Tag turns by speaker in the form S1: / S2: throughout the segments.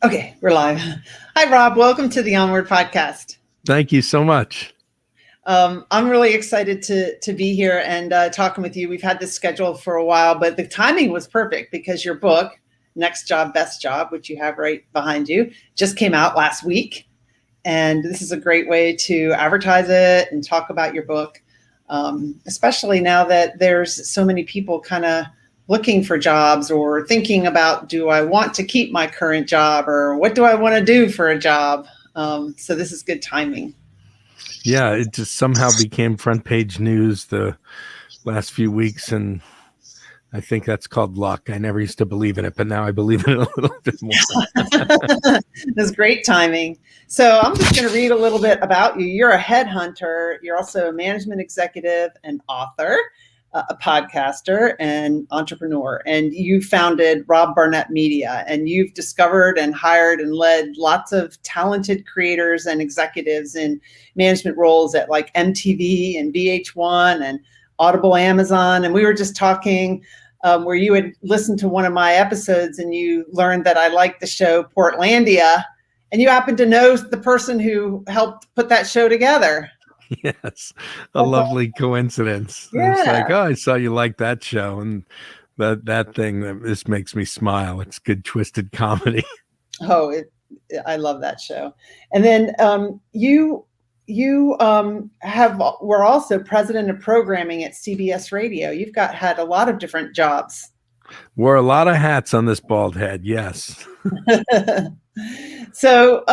S1: Okay, we're live. Hi, Rob. Welcome to the Onward podcast.
S2: Thank you so much.
S1: I'm really excited to be here and talking with you. We've had this scheduled for a while, but the timing was perfect because your book, Next Job, Best Job, which you have right behind you, just came out last week. And this is a great way to advertise it and talk about your book, especially now that there's so many people kind of looking for jobs or thinking about, do I want to keep my current job or what do I want to do for a job? So this is good timing.
S2: Yeah, it just somehow became front page news the last few weeks, and I think that's called luck. I never used to believe in it, but now I believe in it a little bit more.
S1: That's great timing. So I'm just going to read a little bit about you. You're a headhunter. You're also a management executive and author, a podcaster and entrepreneur. And you founded Rob Barnett Media, and you've discovered and hired and led lots of talented creators and executives in management roles at like MTV and VH1 and Audible, Amazon. And we were just talking where you had listened to one of my episodes and you learned that I liked the show Portlandia, and you happen to know the person who helped put that show together.
S2: Yes, a lovely coincidence.
S1: Yeah.
S2: It's like, oh, I saw you like that show, and that thing. This makes me smile. It's good twisted comedy.
S1: Oh, I love that show. And then you were also president of programming at CBS Radio. You've had a lot of different jobs.
S2: Wore a lot of hats on this bald head. Yes.
S1: So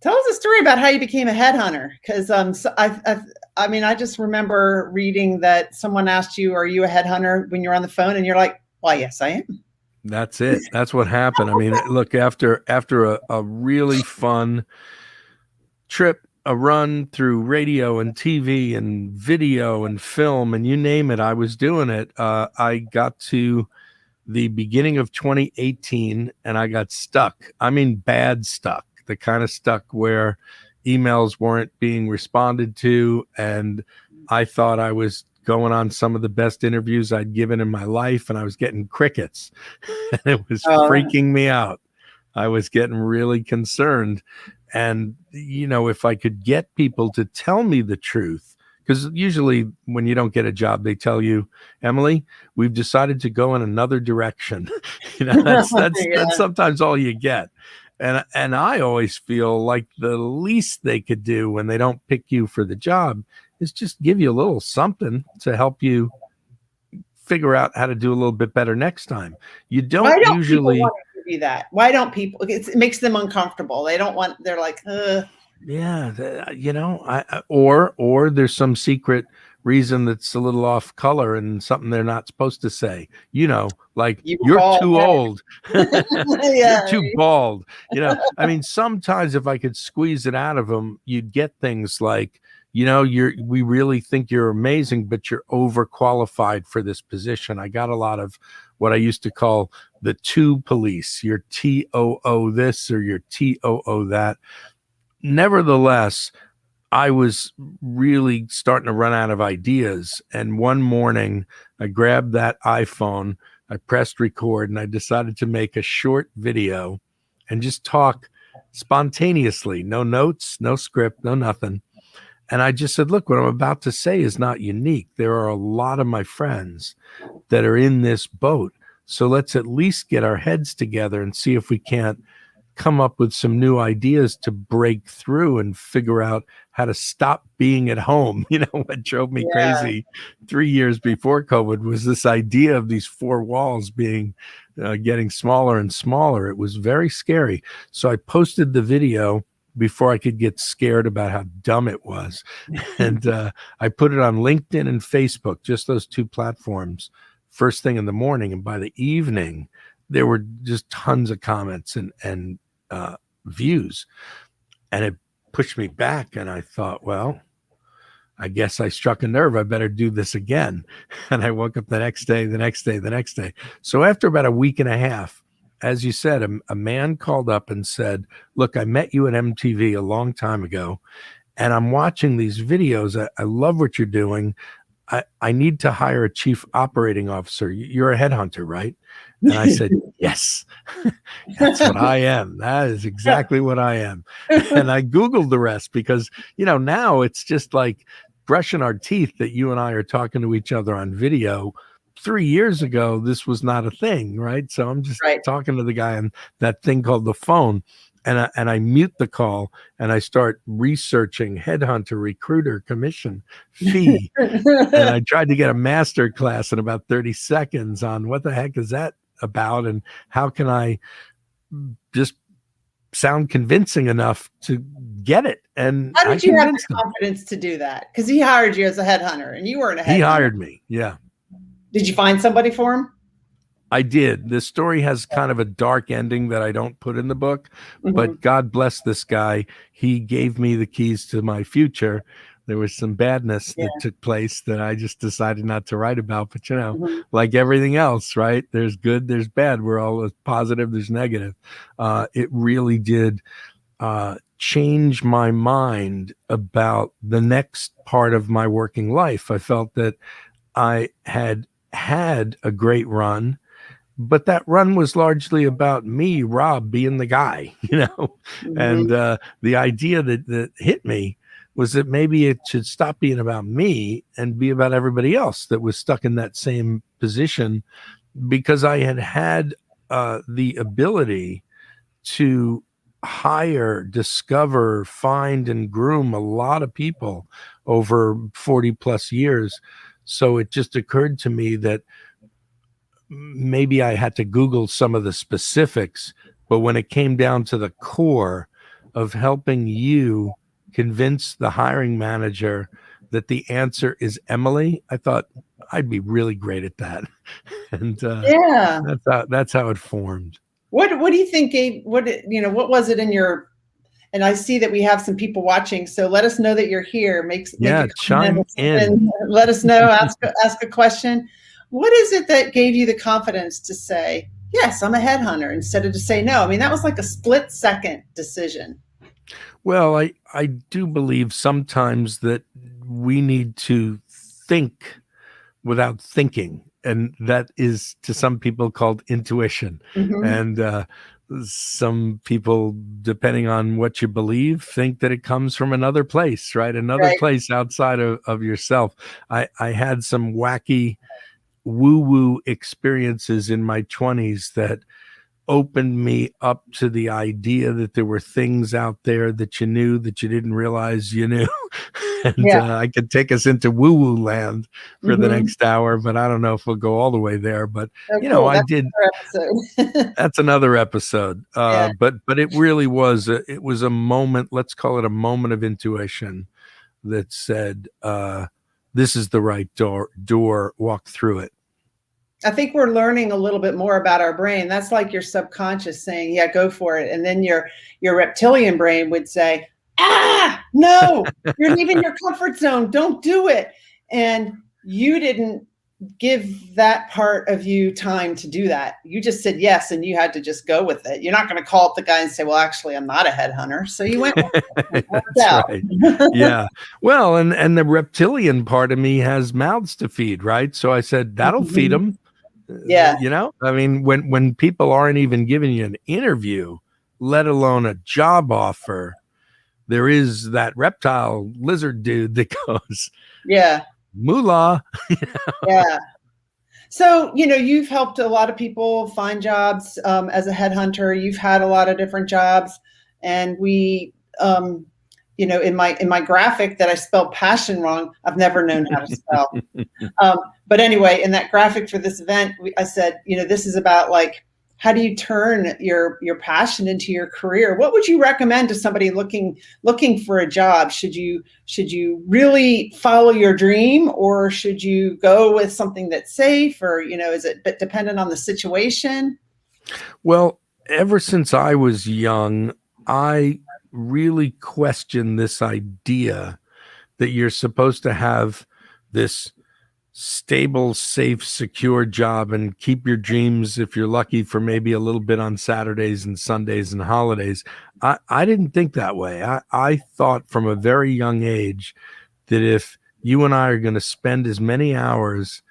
S1: tell us a story about how you became a headhunter. Because I just remember reading that someone asked you, "Are you a headhunter?" when you're on the phone, and you're like, "Well, yes, I am."
S2: That's it. That's what happened. I mean, look, after a really fun trip, a run through radio and TV and video and film and you name it, I was doing it. I got to the beginning of 2018 and I got stuck. I mean, bad stuck, the kind of stuck where emails weren't being responded to. And I thought I was going on some of the best interviews I'd given in my life, and I was getting crickets. And it was freaking me out. I was getting really concerned. And, you know, if I could get people to tell me the truth, because usually when you don't get a job, they tell you, Emily, we've decided to go in another direction. You know, that's sometimes all you get. And I always feel like the least they could do when they don't pick you for the job is just give you a little something to help you figure out how to do a little bit better next time. You don't usually
S1: want to do that. Why don't people? It makes them uncomfortable. They don't want. They're like,
S2: yeah, you know, or there's some secret reason that's a little off color and something they're not supposed to say. You know, like you're too old, you're too bald. You know, I mean, sometimes if I could squeeze it out of them, you'd get things like, you know, we really think you're amazing, but you're overqualified for this position. I got a lot of what I used to call the two police, your TOO this or your TOO that. Nevertheless, I was really starting to run out of ideas. And one morning I grabbed that iPhone, I pressed record, and I decided to make a short video and just talk spontaneously. No notes, no script, no nothing. And I just said, look, what I'm about to say is not unique. There are a lot of my friends that are in this boat. So let's at least get our heads together and see if we can't come up with some new ideas to break through and figure out how to stop being at home. You know, what drove me crazy 3 years before COVID was this idea of these four walls being getting smaller and smaller. It was very scary. So I posted the video before I could get scared about how dumb it was. And I put it on LinkedIn and Facebook, just those two platforms, first thing in the morning. And by the evening, there were just tons of comments and views. And it pushed me back. And I thought, well, I guess I struck a nerve. I better do this again. And I woke up the next day. So after about a week and a half, as you said, a man called up and said, look, I met you at MTV a long time ago, and I'm watching these videos. I love what you're doing. I need to hire a chief operating officer. You're a headhunter, right? And I said, yes. That's what I am. That is exactly what I am. And I Googled the rest because, now it's just like brushing our teeth that you and I are talking to each other on video. 3 years ago, this was not a thing, right? So I'm just talking to the guy on that thing called the phone. And I mute the call and I start researching headhunter, recruiter, commission, fee. And I tried to get a master class in about 30 seconds on what the heck is that about and how can I just sound convincing enough to get it. And
S1: how did you have the confidence to do that? Because he hired you as a headhunter and you weren't a headhunter.
S2: He hired me. Yeah.
S1: Did you find somebody for him?
S2: I did. This story has kind of a dark ending that I don't put in the book, but God bless this guy. He gave me the keys to my future. There was some badness that took place that I just decided not to write about. But, like everything else, right? There's good, there's bad. We're all positive, there's negative. It really did change my mind about the next part of my working life. I felt that I had a great run, but that run was largely about me, Rob, being the guy, and the idea that hit me was that maybe it should stop being about me and be about everybody else that was stuck in that same position, because I had the ability to hire, discover, find, and groom a lot of people over 40 plus years. So it just occurred to me that maybe I had to Google some of the specifics, but when it came down to the core of helping you convince the hiring manager that the answer is Emily, I thought I'd be really great at that. And that's how it formed.
S1: What do you think, Gabe? What was it in your? And I see that we have some people watching, so let us know that you're here.
S2: Chime in.
S1: Let us know. Ask a question. What is it that gave you the confidence to say, yes, I'm a headhunter, instead of to say no? I mean, that was like a split-second decision.
S2: Well, I do believe sometimes that we need to think without thinking. And that is to some people called intuition. And some people, depending on what you believe, think that it comes from another place, right? Another place outside of yourself. I had some wacky woo-woo experiences in my 20s that opened me up to the idea that there were things out there that you knew that you didn't realize you knew. And I could take us into woo-woo land for the next hour, but I don't know if we'll go all the way there. But I did. That's another episode. But it really was. It was a moment. Let's call it a moment of intuition that said, "This is the right door. Walk through it."
S1: I think we're learning a little bit more about our brain. That's like your subconscious saying, yeah, go for it. And then your reptilian brain would say, no, you're leaving your comfort zone. Don't do it. And you didn't give that part of you time to do that. You just said yes, and you had to just go with it. You're not going to call up the guy and say, well, actually, I'm not a headhunter. So you went with it.
S2: That's right. Yeah. Well, and the reptilian part of me has mouths to feed, right? So I said, that'll feed them.
S1: Yeah.
S2: I mean, when people aren't even giving you an interview, let alone a job offer, there is that reptile lizard dude that goes, moolah.
S1: Yeah. So, you've helped a lot of people find jobs as a headhunter. You've had a lot of different jobs, and we, in my graphic that I spelled passion wrong, I've never known how to spell. But anyway, in that graphic for this event, I said, this is about like, how do you turn your passion into your career? What would you recommend to somebody looking for a job? Should you really follow your dream, or should you go with something that's safe, or, is it dependent on the situation?
S2: Well, ever since I was young, I really question this idea that you're supposed to have this stable, safe, secure job and keep your dreams, if you're lucky, for maybe a little bit on Saturdays and Sundays and holidays. I didn't think that way. I thought from a very young age that if you and I are going to spend as many hours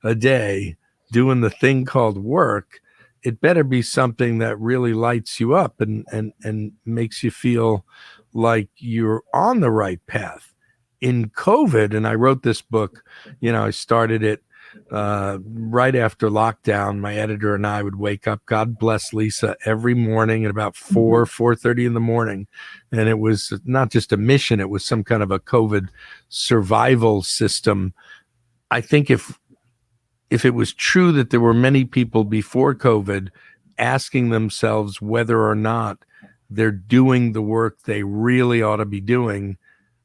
S2: a day doing the thing called work, it better be something that really lights you up and makes you feel like you're on the right path. In COVID, and I wrote this book, I started it right after lockdown. My editor and I would wake up, God bless Lisa, every morning at about 4:30 in the morning. And it was not just a mission, it was some kind of a COVID survival system. I think if it was true that there were many people before COVID asking themselves whether or not they're doing the work they really ought to be doing,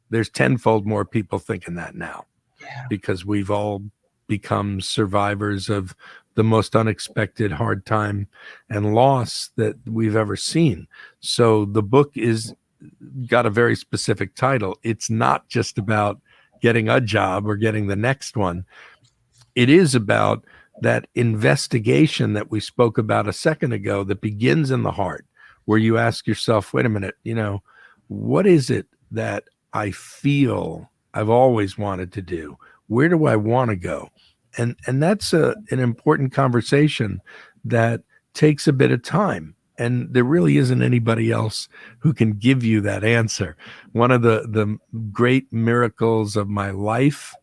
S2: there's tenfold more people thinking that now.
S1: Yeah.
S2: Because we've all become survivors of the most unexpected hard time and loss that we've ever seen. So the book is got a very specific title. It's not just about getting a job or getting the next one. It is about that investigation that we spoke about a second ago that begins in the heart, where you ask yourself, wait a minute, what is it that I feel I've always wanted to do? Where do I want to go? And that's an important conversation that takes a bit of time. And there really isn't anybody else who can give you that answer. One of the great miracles of my life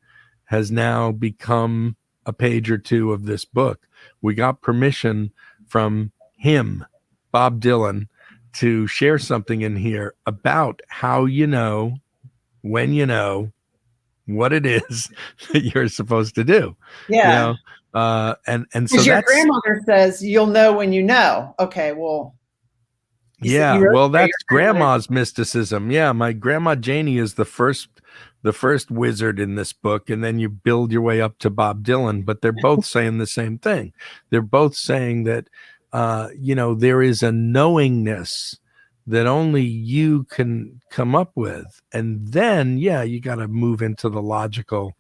S2: has now become a page or two of this book. We got permission from him, Bob Dylan, to share something in here about how when you know what it is that you're supposed to do.
S1: Yeah.
S2: And so
S1: your grandmother says you'll know when you know. Okay, well.
S2: Yeah, well, that's grandma's mysticism. Yeah, my grandma Janie is the first wizard in this book, and then you build your way up to Bob Dylan, but they're both saying the same thing. They're both saying that there is a knowingness that only you can come up with. And then, you got to move into the logical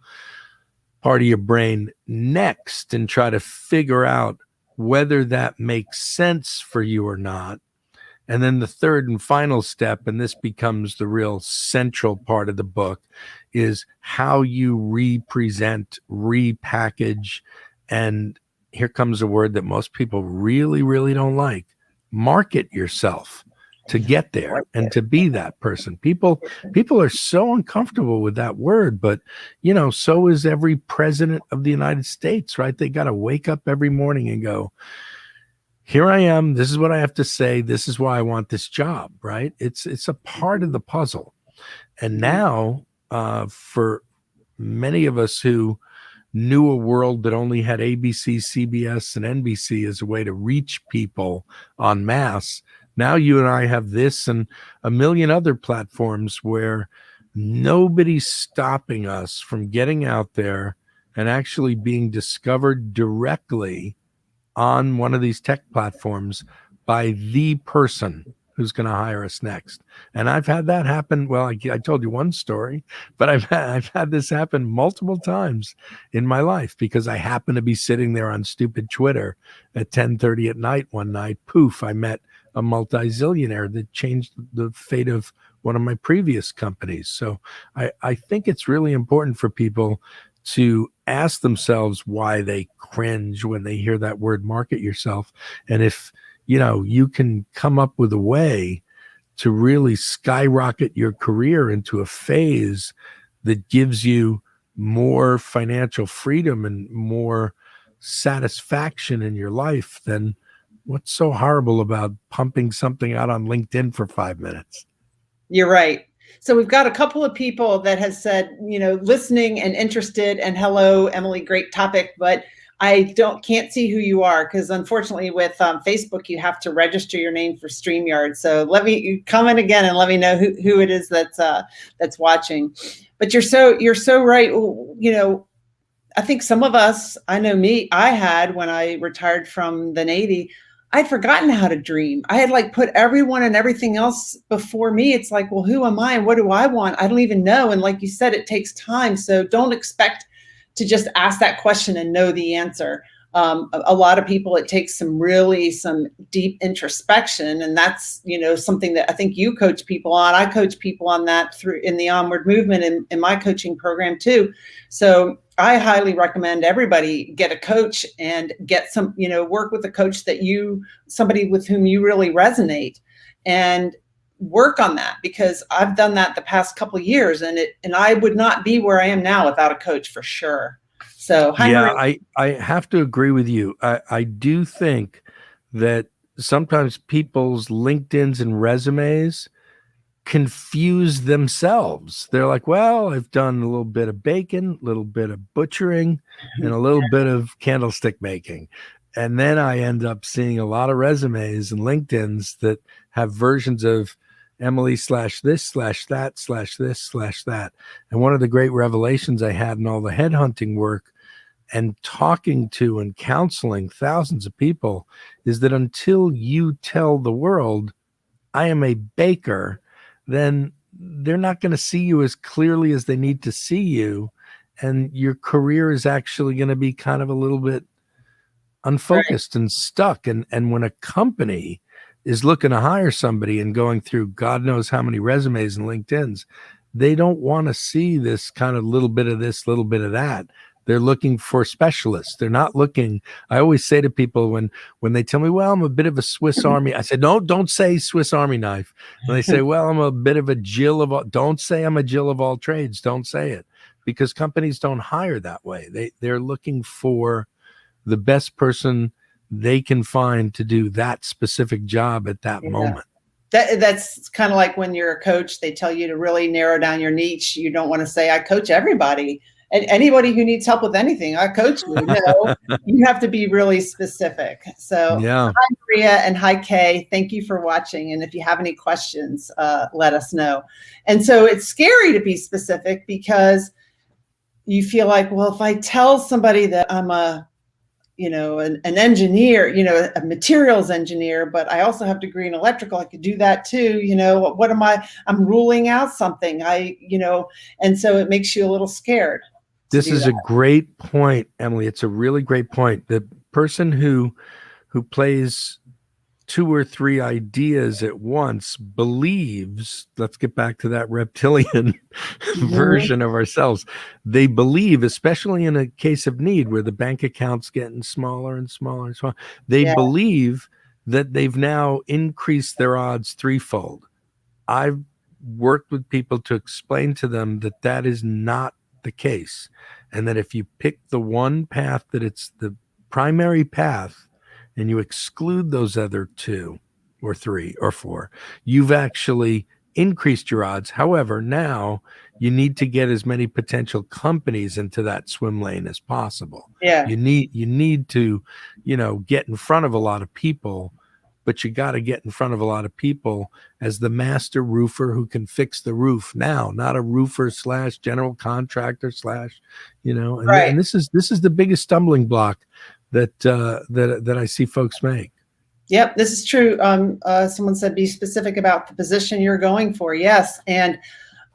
S2: part of your brain next and try to figure out whether that makes sense for you or not. And then the third and final step, and this becomes the real central part of the book, is how you represent, repackage, and here comes a word that most people really, really don't like, market yourself to get there and to be that person. People are so uncomfortable with that word, but so is every president of the United States, right? They got to wake up every morning and go, here I am. This is what I have to say. This is why I want this job, right? It's a part of the puzzle. And now, for many of us who knew a world that only had ABC, CBS, and NBC as a way to reach people en masse, now you and I have this and a million other platforms where nobody's stopping us from getting out there and actually being discovered directly on one of these tech platforms by the person who's going to hire us next. And I've had that happen. Well, I told you one story, but I've had this happen multiple times in my life because I happened to be sitting there on stupid Twitter at 10:30 at night one night. Poof, I met a multi-zillionaire that changed the fate of one of my previous companies. So I think it's really important for people to ask themselves why they cringe when they hear that word market yourself. And if, you can come up with a way to really skyrocket your career into a phase that gives you more financial freedom and more satisfaction in your life, then what's so horrible about pumping something out on LinkedIn for 5 minutes?
S1: You're right. So we've got a couple of people that has said, listening and interested, and hello, Emily, great topic, but I can't see who you are because unfortunately with Facebook, you have to register your name for StreamYard. So let me comment again and let me know who it is that's watching. But you're so right. I think some of us, I know me, I had when I retired from the Navy, I'd forgotten how to dream. I had put everyone and everything else before me. It's like, well, who am I and what do I want? I don't even know. And like you said, it takes time. So don't expect to just ask that question and know the answer. A lot of people, it takes some deep introspection. And that's, something that I think you coach people on. I coach people on that in the Onward Movement in my coaching program too. So I highly recommend everybody get a coach and get some, work with a coach somebody with whom you really resonate, and work on that, because I've done that the past couple of years, and I would not be where I am now without a coach, for sure. So, hi,
S2: yeah,
S1: Marie.
S2: I have to agree with you. I do think that sometimes people's LinkedIn's and resumes confuse themselves. They're like, well, I've done a little bit of baking, a little bit of butchering, and a little bit of candlestick making. And then I end up seeing a lot of resumes and LinkedIn's that have versions of Emily /this/that/this/that. And one of the great revelations I had in all the headhunting work and talking to and counseling thousands of people is that until you tell the world, I am a baker, then they're not going to see you as clearly as they need to see you. And your career is actually going to be kind of a little bit unfocused and stuck. And when a company is looking to hire somebody and going through God knows how many resumes and LinkedIn's, they don't want to see this kind of little bit of this, little bit of that. They're looking for specialists. They're not looking. I always say to people when they tell me, well, I'm a bit of a Swiss Army. I said, no, don't say Swiss Army knife. When they say, well, I'm a bit of a Jill of all, don't say I'm a Jill of all trades. Don't say it, because companies don't hire that way. They're looking for the best person they can find to do that specific job at that moment.
S1: That's kind of like when you're a coach, they tell you to really narrow down your niche. You don't want to say, I coach everybody. And anybody who needs help with anything, I coach you. No, you have to be really specific. So,
S2: yeah.
S1: Hi, Maria, and hi, Kay. Thank you for watching. And if you have any questions, let us know. And so it's scary to be specific, because you feel like, well, if I tell somebody that I'm an engineer, a materials engineer, but I also have a degree in electrical, I could do that too. What am I'm ruling out something, and so it makes you a little scared.
S2: This is a great point, Emily. It's a really great point. The person who plays 2 or 3 ideas at once believes, let's get back to that reptilian version of ourselves. They believe, especially in a case of need where the bank account's getting smaller and smaller and smaller, they believe that they've now increased their odds threefold. I've worked with people to explain to them that that is not the case, and that if you pick the one path that it's the primary path and you exclude those other 2 or 3 or 4, you've actually increased your odds. However, now you need to get as many potential companies into that swim lane as possible. You need to, get in front of a lot of people, but you got to get in front of a lot of people as the master roofer who can fix the roof now, not a roofer / general contractor / and this is the biggest stumbling block that I see folks make.
S1: Yep, this is true. Someone said, be specific about the position you're going for. Yes. And,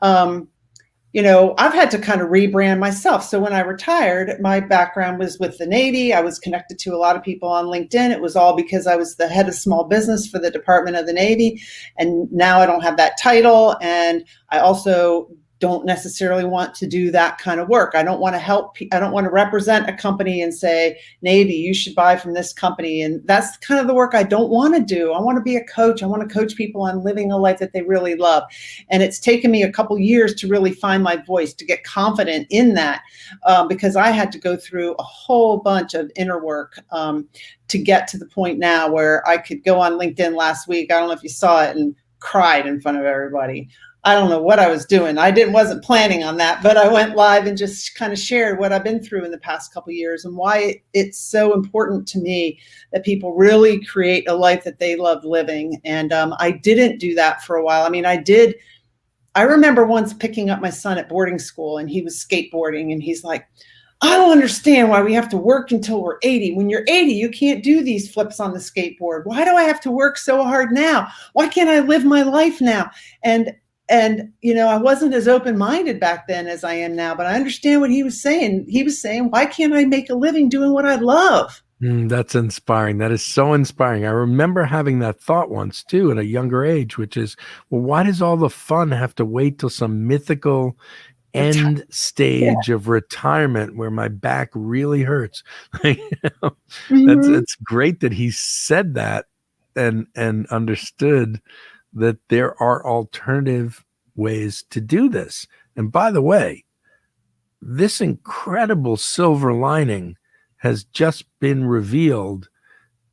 S1: I've had to kind of rebrand myself. So when I retired, my background was with the Navy. I was connected to a lot of people on LinkedIn. It was all because I was the head of small business for the Department of the Navy. And now I don't have that title. And I also don't necessarily want to do that kind of work. I don't want to help. I don't want to represent a company and say, Navy, you should buy from this company. And that's kind of the work I don't want to do. I want to be a coach. I want to coach people on living a life that they really love. And it's taken me a couple years to really find my voice, to get confident in that, because I had to go through a whole bunch of inner work to get to the point now where I could go on LinkedIn last week. I don't know if you saw it, and cried in front of everybody. I don't know what I was doing. Wasn't planning on that, but I went live and just kind of shared what I've been through in the past couple of years and why it's so important to me that people really create a life that they love living. And I didn't do that for a while. I mean, I remember once picking up my son at boarding school, and he was skateboarding, and he's like, I don't understand why we have to work until we're 80. When you're 80, you can't do these flips on the skateboard. Why do I have to work so hard now? Why can't I live my life now? And I wasn't as open-minded back then as I am now, but I understand what he was saying. He was saying, why can't I make a living doing what I love?
S2: That's inspiring. That is so inspiring. I remember having that thought once too at a younger age, which is, well, why does all the fun have to wait till some mythical end stage of retirement where my back really hurts. It's great that he said that and understood that there are alternative ways to do this. And by the way, this incredible silver lining has just been revealed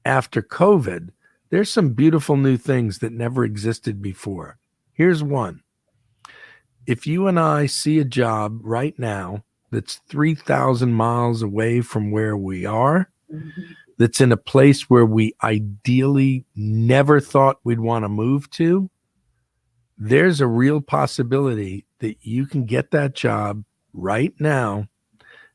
S2: after COVID. There's some beautiful new things that never existed before. Here's one. If you and I see a job right now that's 3,000 miles away from where we are, that's in a place where we ideally never thought we'd want to move to, there's a real possibility that you can get that job right now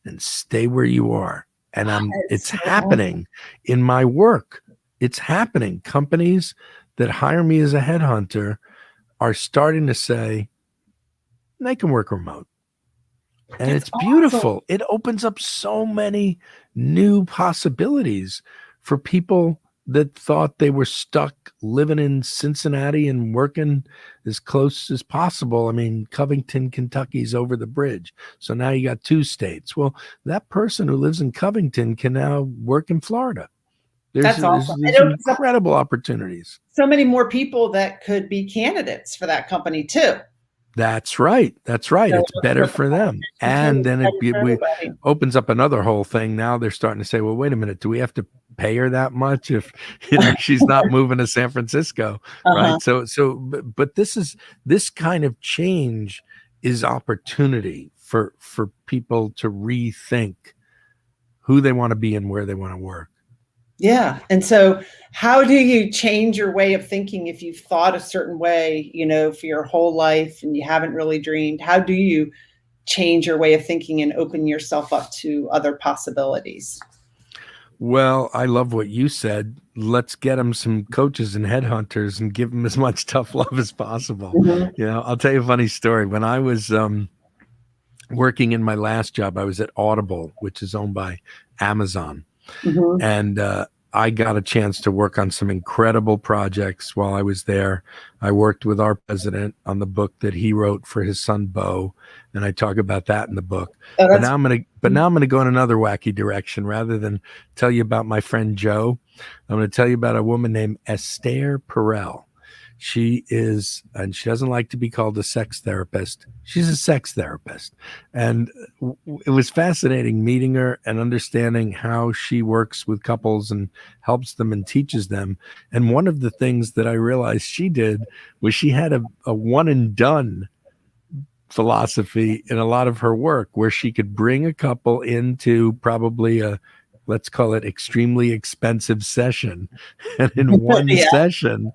S2: and stay where you are. And it's happening in my work. It's happening. Companies that hire me as a headhunter are starting to say they can work remote. And it's beautiful. It opens up so many new possibilities for people that thought they were stuck living in Cincinnati and working as close as possible. I mean, Covington, Kentucky's over the bridge. So now you got 2 states. Well, that person who lives in Covington can now work in Florida. There's incredible opportunities.
S1: So many more people that could be candidates for that company too.
S2: That's right. That's right. It's better for them. And then it opens up another whole thing. Now they're starting to say, well, wait a minute. Do we have to pay her that much if she's not moving to San Francisco? Right. But this kind of change is opportunity for people to rethink who they want to be and where they want to work.
S1: Yeah. And so how do you change your way of thinking if you've thought a certain way, for your whole life and you haven't really dreamed? How do you change your way of thinking and open yourself up to other possibilities?
S2: Well, I love what you said. Let's get them some coaches and headhunters and give them as much tough love as possible. I'll tell you a funny story. When I was working in my last job, I was at Audible, which is owned by Amazon. And I got a chance to work on some incredible projects while I was there. I worked with our president on the book that he wrote for his son, Bo, and I talk about that in the book. But now I'm going to go in another wacky direction. Rather than tell you about my friend Joe, I'm going to tell you about a woman named Esther Perel. She is, and she doesn't like to be called a sex therapist. She's a sex therapist. And it was fascinating meeting her and understanding how she works with couples and helps them and teaches them. And one of the things that I realized she did was she had a one and done philosophy in a lot of her work, where she could bring a couple into probably a, let's call it, extremely expensive session, and in one session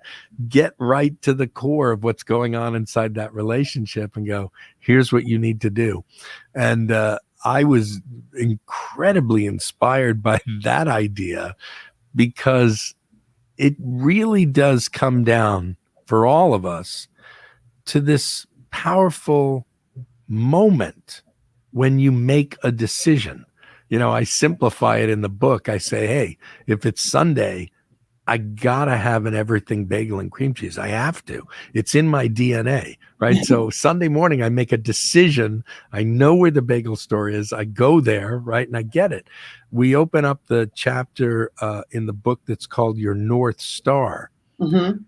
S2: get right to the core of what's going on inside that relationship and go, here's what you need to do. And I was incredibly inspired by that idea, because it really does come down for all of us to this powerful moment when you make a decision. I simplify it in the book. I say, hey, if it's Sunday, I gotta have an everything bagel and cream cheese. I have to. It's in my DNA, right? So Sunday morning, I make a decision. I know where the bagel store is. I go there, right? And I get it. We open up the chapter in the book that's called Your North Star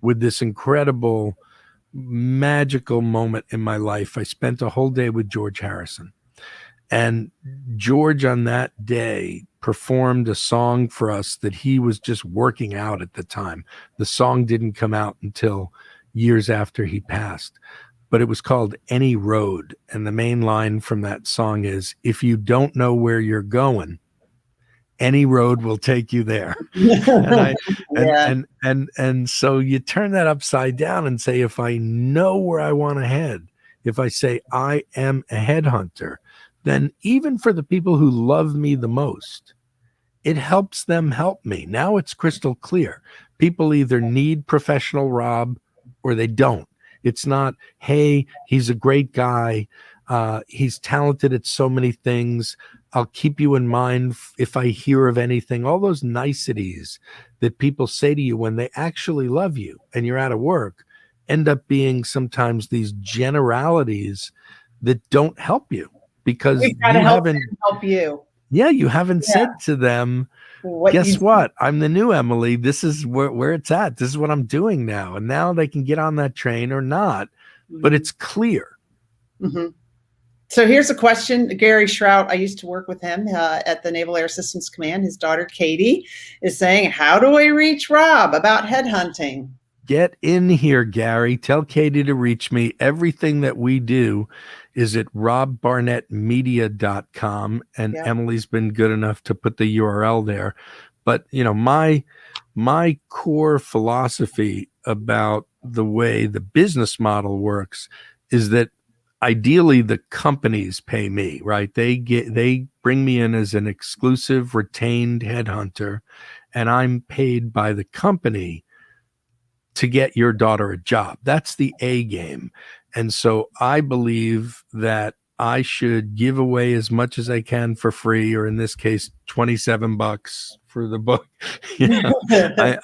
S2: with this incredible, magical moment in my life. I spent a whole day with George Harrison. And George on that day performed a song for us that he was just working out at the time. The song didn't come out until years after he passed, but it was called Any Road. And the main line from that song is, if you don't know where you're going, any road will take you there. And so you turn that upside down and say, if I know where I want to head, if I say I am a headhunter, then even for the people who love me the most, it helps them help me. Now it's crystal clear. People either need professional Rob or they don't. It's not, hey, he's a great guy. He's talented at so many things. I'll keep you in mind if I hear of anything. All those niceties that people say to you when they actually love you and you're out of work end up being sometimes these generalities that don't help you because
S1: We've got to help you.
S2: Yeah, you haven't said to them, guess what? I'm the new Emily. This is where it's at. This is what I'm doing now. And now they can get on that train or not, but it's clear.
S1: Mm-hmm. So here's a question. Gary Shrout, I used to work with him at the Naval Air Systems Command. His daughter, Katie, is saying, how do I reach Rob about headhunting?
S2: Get in here, Gary. Tell Katie to reach me. Everything that we do is at robbarnettmedia.com. And Emily's been good enough to put the URL there. But, you know, my core philosophy about the way the business model works is that ideally the companies pay me, right? They bring me in as an exclusive retained headhunter, and I'm paid by the company to get your daughter a job. That's the A game. And so I believe that I should give away as much as I can for free, or in this case, $27 for the book. You know,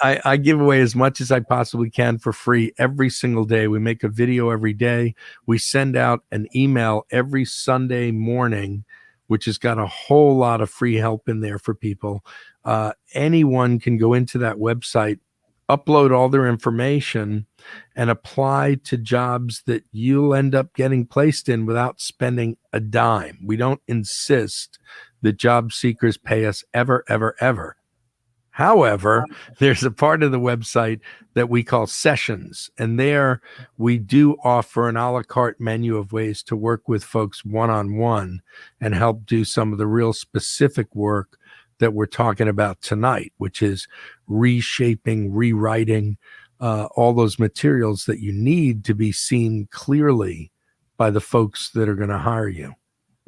S2: I give away as much as I possibly can for free every single day. We make a video every day. We send out an email every Sunday morning, which has got a whole lot of free help in there for people. Anyone can go into that website, upload all their information, and apply to jobs that you'll end up getting placed in without spending a dime. We don't insist that job seekers pay us ever, ever, ever. However, there's a part of the website that we call sessions, and there we do offer an a la carte menu of ways to work with folks one-on-one and help do some of the real specific work that we're talking about tonight, which is reshaping, rewriting all those materials that you need to be seen clearly by the folks that are going to hire you.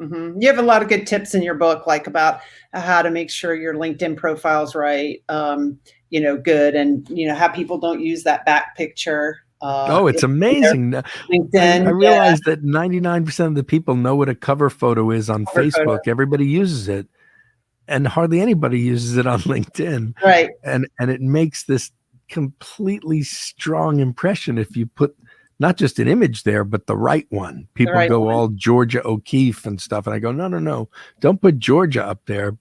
S1: Mm-hmm. You have a lot of good tips in your book, like about how to make sure your LinkedIn profile's right, good, and how people don't use that back picture.
S2: It's amazing. LinkedIn. I realize that 99% of the people know what a cover photo is on Facebook. Everybody uses it, and hardly anybody uses it on LinkedIn.
S1: Right.
S2: And it makes this completely strong impression if you put not just an image there, but the right one. People go all Georgia O'Keeffe and stuff. And I go, no, don't put Georgia up there.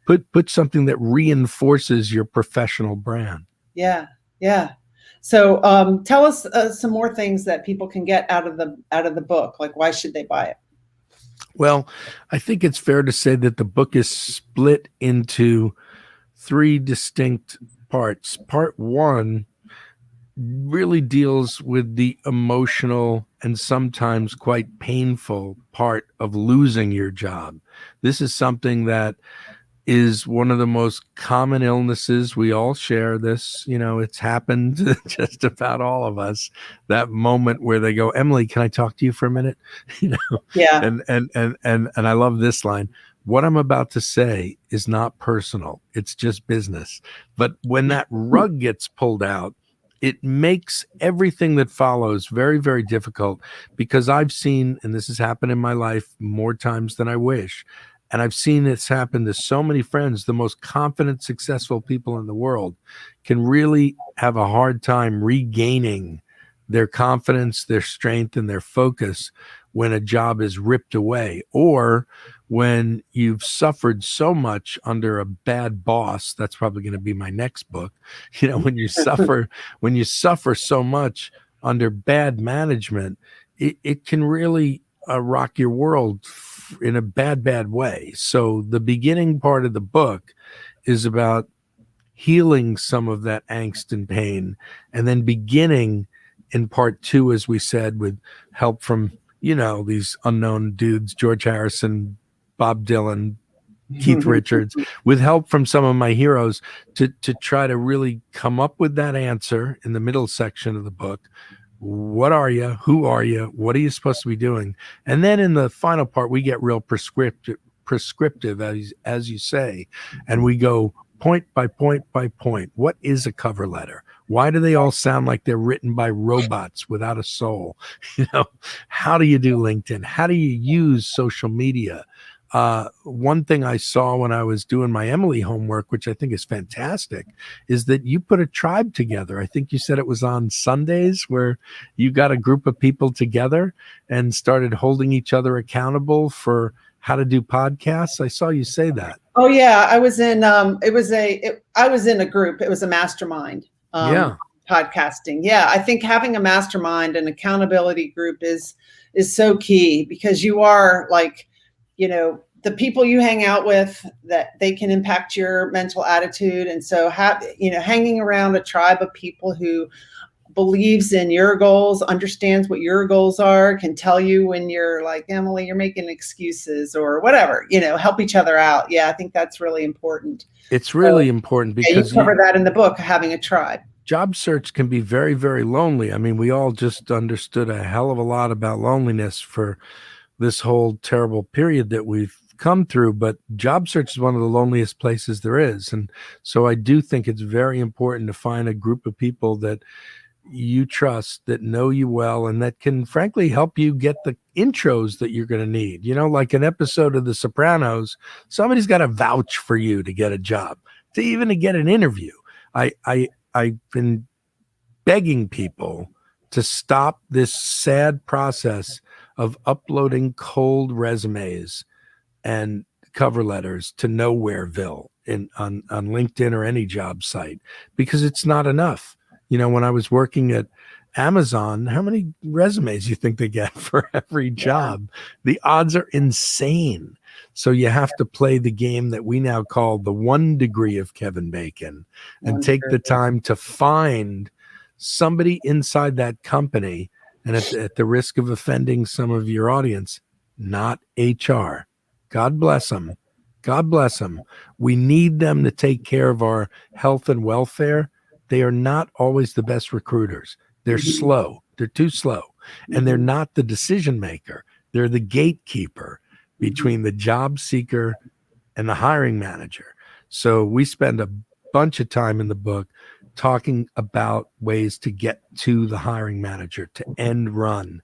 S2: Put something that reinforces your professional brand.
S1: Yeah. Yeah. So tell us some more things that people can get out of the book. Like, why should they buy it?
S2: Well, I think it's fair to say that the book is split into 3 distinct parts. Part 1 really deals with the emotional and sometimes quite painful part of losing your job. This is something that is one of the most common illnesses. We all share this. It's happened to just about all of us. That moment where they go, Emily, can I talk to you for a minute?
S1: Yeah.
S2: And I love this line. What I'm about to say is not personal. It's just business. But when that rug gets pulled out, it makes everything that follows very, very difficult, because I've seen, and this has happened in my life more times than I wish, and I've seen this happen to so many friends. The most confident, successful people in the world can really have a hard time regaining their confidence, their strength, and their focus when a job is ripped away, or when you've suffered so much under a bad boss. That's probably going to be my next book. When you suffer so much under bad management, it can really rock your world in a bad way. So the beginning part of the book is about healing some of that angst and pain, and then beginning in part 2, as we said, with help from these unknown dudes, George Harrison, Bob Dylan, Keith Richards, with help from some of my heroes to try to really come up with that answer in the middle section of the book. What are you? Who are you? What are you supposed to be doing? And then in the final part, we get real prescriptive, as you say, and we go point by point by point. What is a cover letter? Why do they all sound like they're written by robots without a soul? How do you do LinkedIn? How do you use social media? One thing I saw when I was doing my Emily homework, which I think is fantastic, is that you put a tribe together. I think you said it was on Sundays where you got a group of people together and started holding each other accountable for how to do podcasts. I saw you say that.
S1: Oh yeah, I was in I was in a group. It was a mastermind.
S2: Yeah.
S1: Podcasting. Yeah, I think having a mastermind and accountability group is so key, because you are like, the people you hang out with, that they can impact your mental attitude. And so hanging around a tribe of people who believes in your goals, understands what your goals are, can tell you when you're like, Emily, you're making excuses or whatever, help each other out. Yeah, I think that's really important.
S2: It's really important because
S1: you cover that in the book, having a tribe.
S2: Job search can be very, very lonely. I mean, we all just understood a hell of a lot about loneliness for this whole terrible period that we've come through, but job search is one of the loneliest places there is. And so I do think it's very important to find a group of people that you trust, that know you well, and that can frankly help you get the intros that you're going to need. Like an episode of The Sopranos, somebody's got to vouch for you to get a job, to get an interview. I've been begging people to stop this sad process of uploading cold resumes and cover letters to Nowhereville on LinkedIn or any job site, because it's not enough. When I was working at Amazon, how many resumes you think they get for every job? The odds are insane. So you have to play the game that we now call the 1 degree of Kevin Bacon, and take the time to find somebody inside that company. And at the risk of offending some of your audience, not HR. God bless them. God bless them. We need them to take care of our health and welfare. They are not always the best recruiters. They're slow. They're too slow. And they're not the decision maker. They're the gatekeeper between the job seeker and the hiring manager. So we spend a bunch of time in the book talking about ways to get to the hiring manager, to end run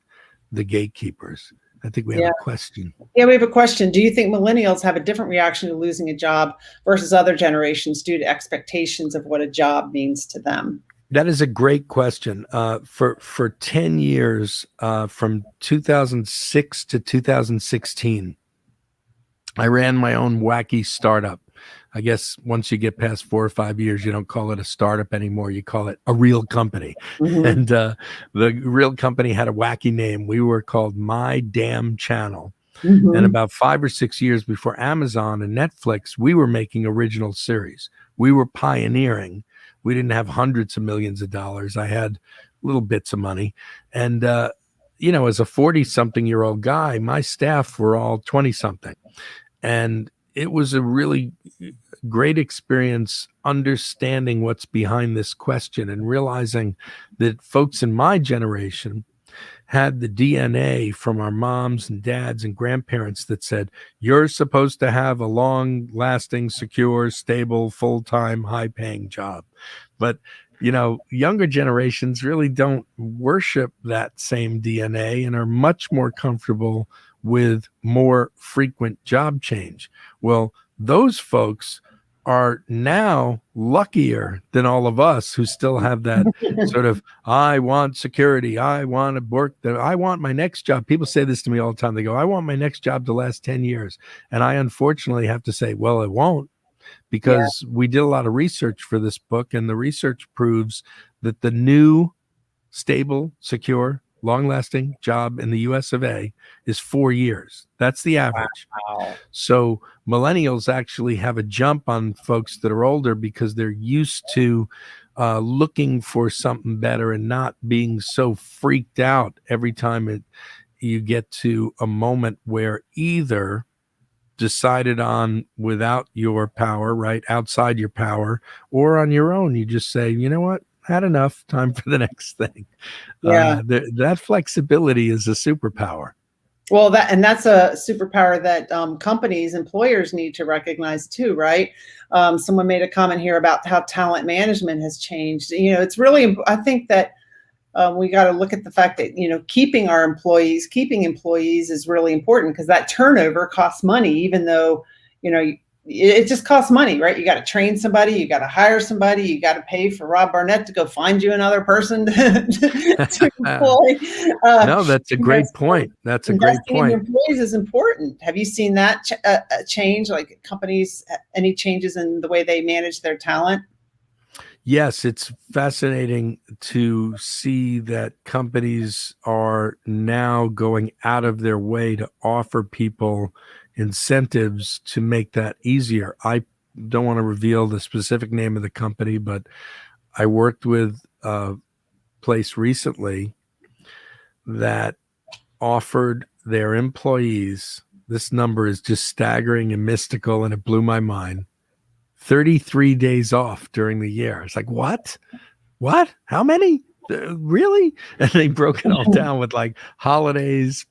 S2: the gatekeepers. I think we have a question.
S1: Yeah, we have a question. Do you think millennials have a different reaction to losing a job versus other generations due to expectations of what a job means to them?
S2: That is a great question. For 10 years, from 2006 to 2016, I ran my own wacky startup. I guess once you get past 4 or 5 years, you don't call it a startup anymore. You call it a real company. And the real company had a wacky name. We were called My Damn Channel. And about 5 or 6 years before Amazon and Netflix, we were making original series. We were pioneering. We didn't have hundreds of millions of dollars. I had little bits of money. And, as a 40-something-year-old guy, my staff were all 20-something. And it was a really great experience understanding what's behind this question and realizing that folks in my generation had the DNA from our moms and dads and grandparents that said, you're supposed to have a long-lasting, secure, stable, full-time, high-paying job. But younger generations really don't worship that same DNA and are much more comfortable with more frequent job change. Well, those folks are now luckier than all of us who still have that sort of, I want security, I want to work, I want my next job. People say this to me all the time. They go, I want my next job to last 10 years. And I unfortunately have to say, well, it won't, because we did a lot of research for this book, and the research proves that the new stable, secure, long-lasting job in the US of A is 4 years. That's the average.
S1: Wow.
S2: So millennials actually have a jump on folks that are older because they're used to looking for something better and not being so freaked out every time you get to a moment where either decided on without your power, right, outside your power, or on your own. You just say, you know what? Had enough, time for the next thing. That flexibility is a superpower.
S1: Well, that's a superpower that companies, employers need to recognize too, right? Someone made a comment here about how talent management has changed. It's really, I think that we got to look at the fact that, keeping employees is really important, because that turnover costs money, even though, it just costs money, right? You got to train somebody, you got to hire somebody, you got to pay for Rob Barnett to go find you another person to employ.
S2: No, that's a great point. That's a great point.
S1: Investing in employees is important. Have you seen that change, like companies, any changes in the way they manage their talent?
S2: Yes, it's fascinating to see that companies are now going out of their way to offer people incentives to make that easier. I don't want to reveal the specific name of the company, but I worked with a place recently that offered their employees, this number is just staggering and mystical, and it blew my mind, 33 days off during the year. It's like, what? How many? Really? And they broke it all down with like holidays,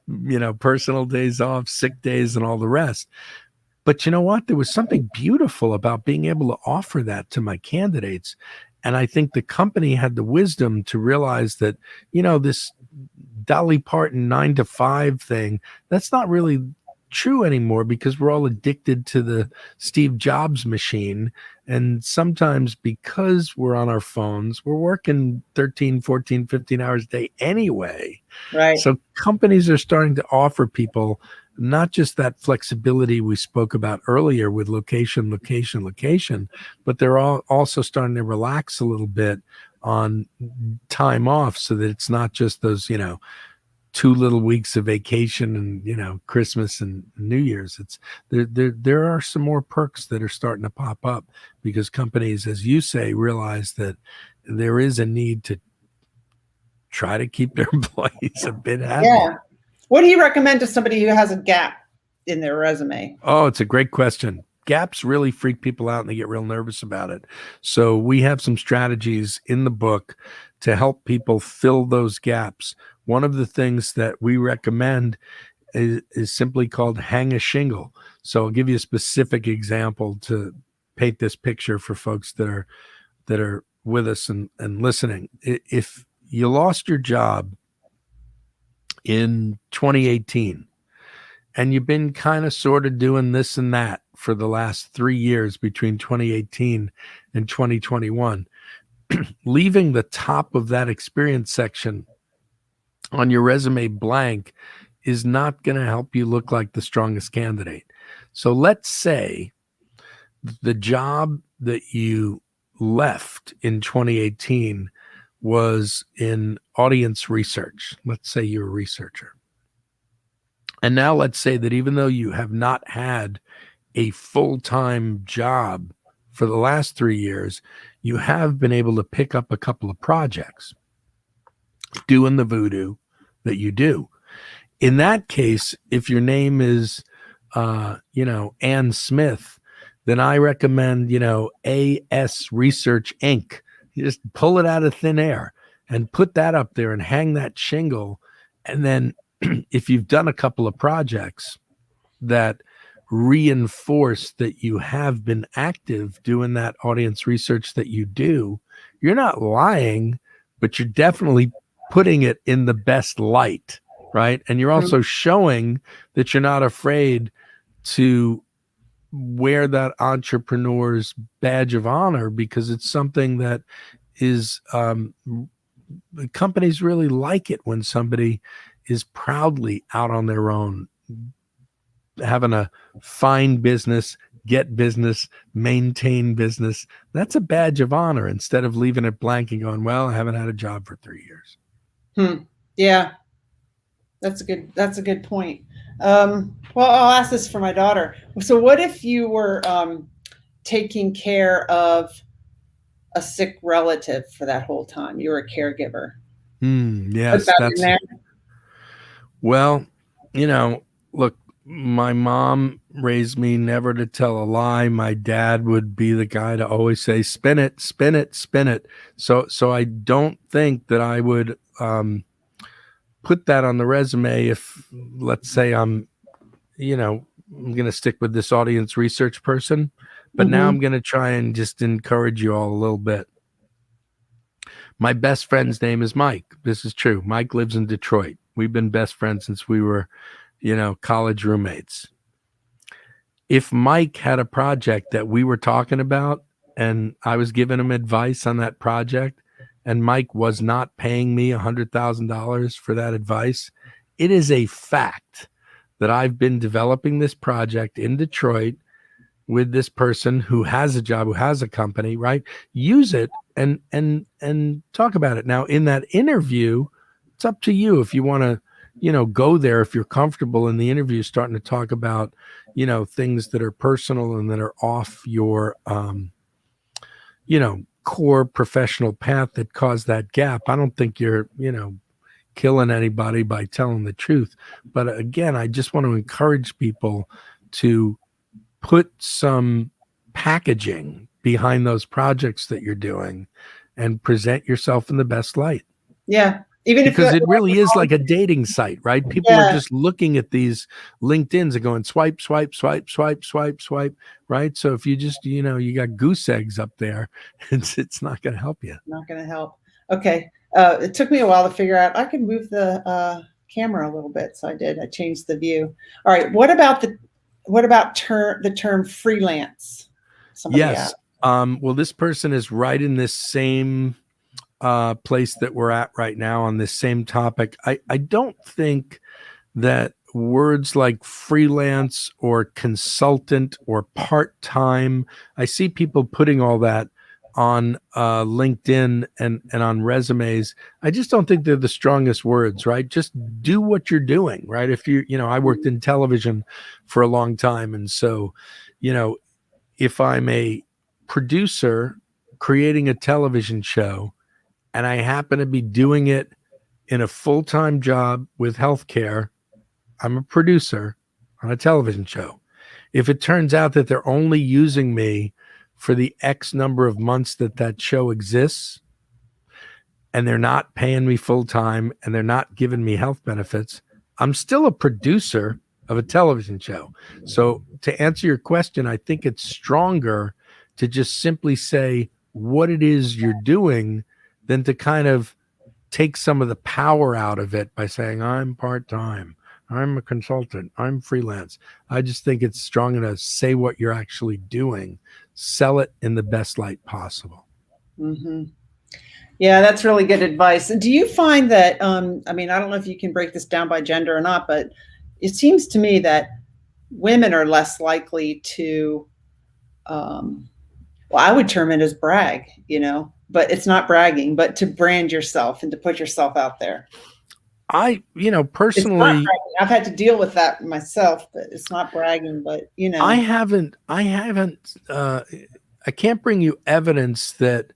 S2: personal days off, sick days, and all the rest. But you know what? There was something beautiful about being able to offer that to my candidates. And I think the company had the wisdom to realize that, this Dolly Parton 9 to 5 thing, that's not really true anymore, because we're all addicted to the Steve Jobs machine. And sometimes because we're on our phones, we're working 13, 14, 15 hours a day anyway.
S1: Right.
S2: So companies are starting to offer people not just that flexibility we spoke about earlier with location, but they're all also starting to relax a little bit on time off, so that it's not just those, 2 little weeks of vacation and, Christmas and New Year's. It's there are some more perks that are starting to pop up, because companies, as you say, realize that there is a need to try to keep their employees a bit happy.
S1: Yeah. What do you recommend to somebody who has a gap in their resume?
S2: Oh, it's a great question. Gaps really freak people out and they get real nervous about it. So we have some strategies in the book to help people fill those gaps. One of the things that we recommend is simply called hang a shingle. So I'll give you a specific example to paint this picture for folks that are with us and listening. If you lost your job in 2018 and you've been kind of sort of doing this and that for the last 3 years between 2018 and 2021, leaving the top of that experience section on your resume blank is not going to help you look like the strongest candidate. So let's say the job that you left in 2018 was in audience research. Let's say you're a researcher. And now let's say that even though you have not had a full-time job for the last 3 years, you have been able to pick up a couple of projects doing the voodoo that you do. In that case, if your name is, Ann Smith, then I recommend, AS Research Inc. You just pull it out of thin air and put that up there and hang that shingle. And then if you've done a couple of projects that reinforce that you have been active doing that audience research that you do, you're not lying, but you're definitely putting it in the best light, right? And you're also showing that you're not afraid to wear that entrepreneur's badge of honor, because it's something that is, companies really like it when somebody is proudly out on their own, having a find business, get business, maintain business. That's a badge of honor, instead of leaving it blank and going, well, I haven't had a job for 3 years.
S1: Yeah, that's a good point. Well, I'll ask this for my daughter. So what if you were taking care of a sick relative for that whole time? You were a caregiver.
S2: Yes, that's well, look, my mom raised me never to tell a lie. My dad would be the guy to always say, spin it, spin it, spin it. So I don't think that I would put that on the resume if, let's say, I'm going to stick with this audience research person, but now I'm going to try and just encourage you all a little bit. My best friend's name is Mike. This is true. Mike lives in Detroit. We've been best friends since we were, college roommates. If Mike had a project that we were talking about and I was giving him advice on that project and Mike was not paying me $100,000 for that advice, it is a fact that I've been developing this project in Detroit with this person who has a job, who has a company, right? Use it and talk about it. Now, in that interview, it's up to you if you want to, go there, if you're comfortable in the interview starting to talk about, things that are personal and that are off your, core professional path that caused that gap. I don't think you're, killing anybody by telling the truth. But again, I just want to encourage people to put some packaging behind those projects that you're doing and present yourself in the best light.
S1: Yeah.
S2: Because it really is like a dating site, right? People are just looking at these LinkedIns and going swipe, swipe, swipe, swipe, swipe, swipe, right? So if you just, you got goose eggs up there, it's not going to help you.
S1: Not going to help. Okay. It took me a while to figure out I could move the camera a little bit. So I did. I changed the view. All right. What about the term freelance?
S2: Yes. Well, this person is right in this same place that we're at right now on this same topic. I don't think that words like freelance or consultant or part-time, I see people putting all that on LinkedIn and on resumes. I just don't think they're the strongest words, right? Just do what you're doing, right? If I worked in television for a long time. And so, if I'm a producer creating a television show, and I happen to be doing it in a full-time job with healthcare, I'm a producer on a television show. If it turns out that they're only using me for the X number of months that show exists, and they're not paying me full-time and they're not giving me health benefits, I'm still a producer of a television show. So to answer your question, I think it's stronger to just simply say what it is you're doing than to kind of take some of the power out of it by saying, I'm part-time, I'm a consultant, I'm freelance. I just think it's stronger to say what you're actually doing, sell it in the best light possible.
S1: Mm-hmm. Yeah, that's really good advice. Do you find that, I don't know if you can break this down by gender or not, but it seems to me that women are less likely to, I would term it as brag, but it's not bragging, but to brand yourself and to put yourself out there.
S2: Personally,
S1: I've had to deal with that myself, but it's not bragging, but
S2: I can't bring you evidence that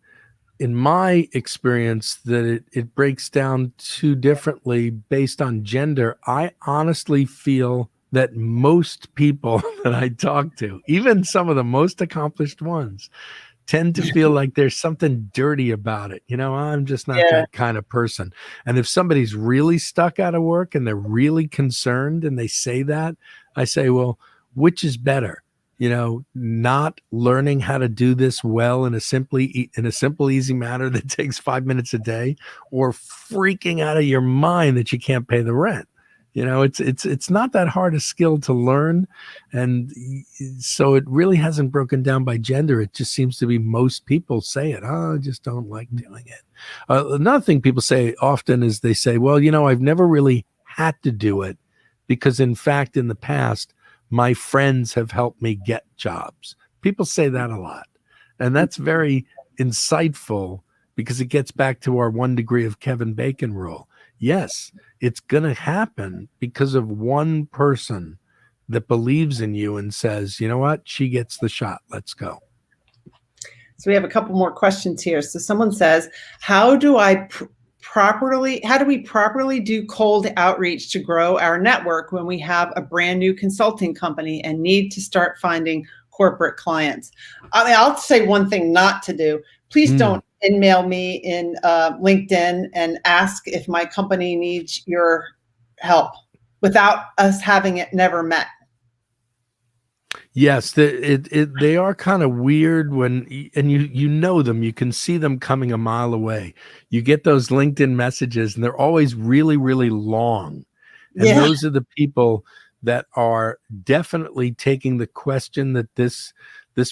S2: in my experience that it breaks down too differently based on gender. I honestly feel that most people that I talk to, even some of the most accomplished ones, tend to feel like there's something dirty about it. I'm just not that kind of person. And if somebody's really stuck out of work and they're really concerned and they say that, I say, well, which is better? Not learning how to do this well in a simple, easy manner that takes 5 minutes a day, or freaking out of your mind that you can't pay the rent. It's not that hard a skill to learn. And so it really hasn't broken down by gender. It just seems to be most people say it. I just don't like doing it. Another thing people say often is they say, well, I've never really had to do it because in fact, in the past, my friends have helped me get jobs. People say that a lot. And that's very insightful because it gets back to our 1 degree of Kevin Bacon rule. Yes, it's going to happen because of one person that believes in you and says, you know what, she gets the shot. Let's go.
S1: So we have a couple more questions here. So someone says, how do we properly do cold outreach to grow our network when we have a brand new consulting company and need to start finding corporate clients? I'll say one thing not to do. Please don't email me in LinkedIn and ask if my company needs your help without us having it never met.
S2: Yes, they are kind of weird and you know them, you can see them coming a mile away. You get those LinkedIn messages and they're always really, really long. And
S1: Yeah.
S2: those are the people that are definitely taking the question that this